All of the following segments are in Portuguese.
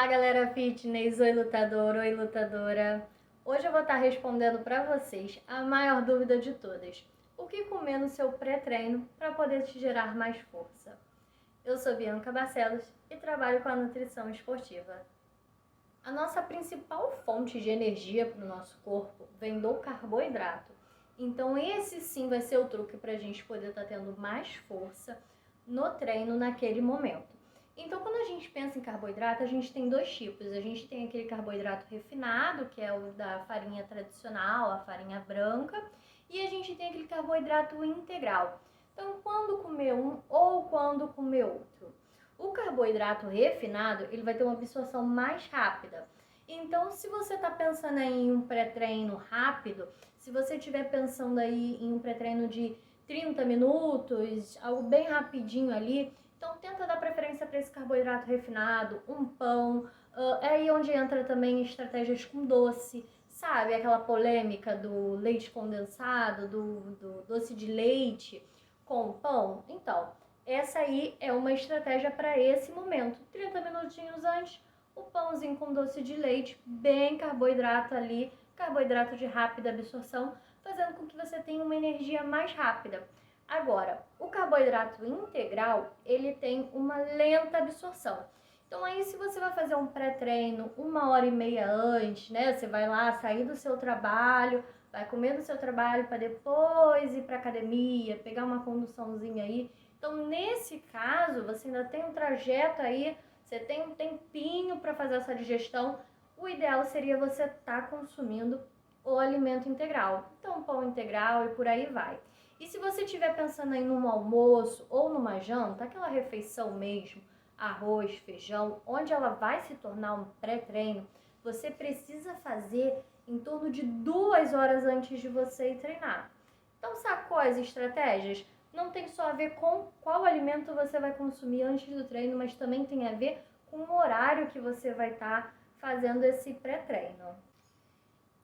Olá, galera fitness, oi lutador, oi lutadora. Hoje eu vou estar respondendo para vocês a maior dúvida de todas. O que comer no seu pré-treino para poder te gerar mais força? Eu sou Bianca Barcelos e trabalho com a nutrição esportiva. A nossa principal fonte de energia para o nosso corpo vem do carboidrato. Então esse sim vai ser o truque para a gente poder estar tendo mais força no treino naquele momento. Então, quando a gente pensa em carboidrato, a gente tem dois tipos. A gente tem aquele carboidrato refinado, que é o da farinha tradicional, a farinha branca, e a gente tem aquele carboidrato integral. Então, quando comer um ou quando comer outro? O carboidrato refinado, ele vai ter uma absorção mais rápida. Então, se você está pensando aí em um pré-treino rápido, se você estiver pensando aí em um pré-treino de 30 minutos, algo bem rapidinho ali, então tenta dar preferência para esse carboidrato refinado, um pão. É aí onde entra também estratégias com doce, sabe? Aquela polêmica do leite condensado, do doce de leite com pão. Então, essa aí é uma estratégia para esse momento. 30 minutinhos antes, o pãozinho com doce de leite, bem carboidrato ali, carboidrato de rápida absorção, fazendo com que você tenha uma energia mais rápida. Agora, o carboidrato integral, ele tem uma lenta absorção. Então aí se você vai fazer um pré-treino 1h30 antes, né? Você vai lá sair do seu trabalho, vai comer do seu trabalho para depois ir para academia, pegar uma conduçãozinha aí. Então nesse caso, você ainda tem um trajeto aí, você tem um tempinho para fazer essa digestão. O ideal seria você estar consumindo o alimento integral. Então pão integral e por aí vai. E se você estiver pensando em um almoço ou numa janta, aquela refeição mesmo, arroz, feijão, onde ela vai se tornar um pré-treino, você precisa fazer em torno de 2 horas antes de você ir treinar. Então, sacou as estratégias? Não tem só a ver com qual alimento você vai consumir antes do treino, mas também tem a ver com o horário que você vai estar fazendo esse pré-treino.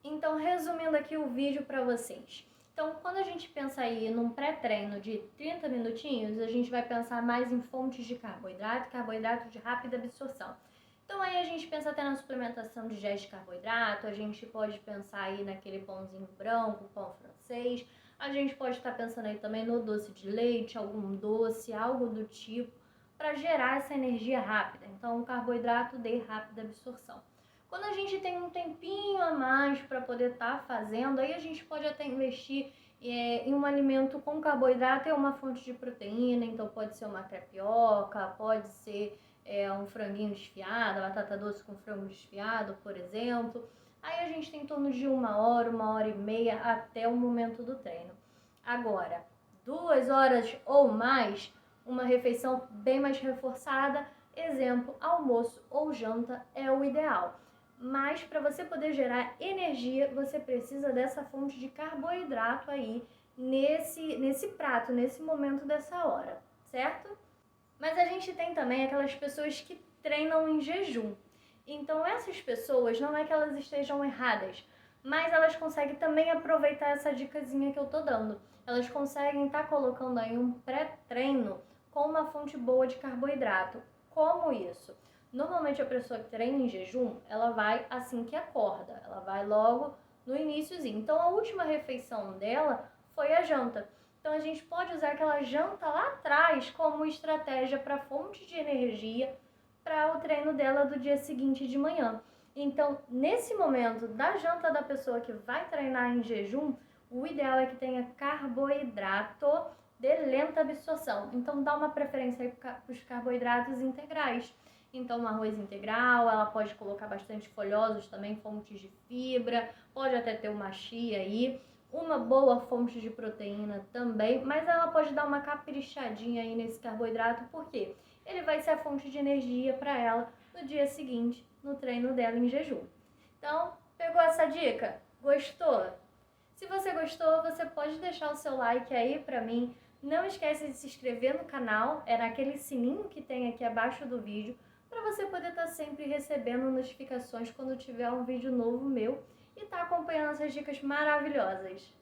Então, resumindo aqui o vídeo para vocês. Então, quando a gente pensa aí num pré-treino de 30 minutinhos, a gente vai pensar mais em fontes de carboidrato, carboidrato de rápida absorção. Então, aí a gente pensa até na suplementação de géis de carboidrato, a gente pode pensar aí naquele pãozinho branco, pão francês, a gente pode estar pensando aí também no doce de leite, algum doce, algo do tipo, para gerar essa energia rápida. Então, um carboidrato de rápida absorção. Quando a gente tem um tempinho a mais para poder estar fazendo, aí a gente pode até investir em um alimento com carboidrato e uma fonte de proteína. Então pode ser uma crepioca, pode ser um franguinho desfiado, batata doce com frango desfiado, por exemplo. Aí a gente tem em torno de 1h, 1h30 até o momento do treino. Agora, 2 horas ou mais, uma refeição bem mais reforçada, exemplo, almoço ou janta é o ideal. Mas para você poder gerar energia, você precisa dessa fonte de carboidrato aí nesse prato, nesse momento dessa hora, certo? Mas a gente tem também aquelas pessoas que treinam em jejum. Então essas pessoas, não é que elas estejam erradas, mas elas conseguem também aproveitar essa dicasinha que eu tô dando. Elas conseguem estar colocando aí um pré-treino com uma fonte boa de carboidrato. Como isso? Normalmente a pessoa que treina em jejum, ela vai assim que acorda, ela vai logo no iniciozinho. Então a última refeição dela foi a janta. Então a gente pode usar aquela janta lá atrás como estratégia para fonte de energia para o treino dela do dia seguinte de manhã. Então, nesse momento da janta da pessoa que vai treinar em jejum, o ideal é que tenha carboidrato de lenta absorção. Então dá uma preferência aí para os carboidratos integrais. Então, um arroz integral, ela pode colocar bastante folhosos também, fontes de fibra, pode até ter uma chia aí, uma boa fonte de proteína também, mas ela pode dar uma caprichadinha aí nesse carboidrato, porque ele vai ser a fonte de energia para ela no dia seguinte, no treino dela em jejum. Então, pegou essa dica? Gostou? Se você gostou, você pode deixar o seu like aí para mim. Não esquece de se inscrever no canal, é naquele sininho que tem aqui abaixo do vídeo, para você poder estar sempre recebendo notificações quando tiver um vídeo novo meu e estar acompanhando essas dicas maravilhosas.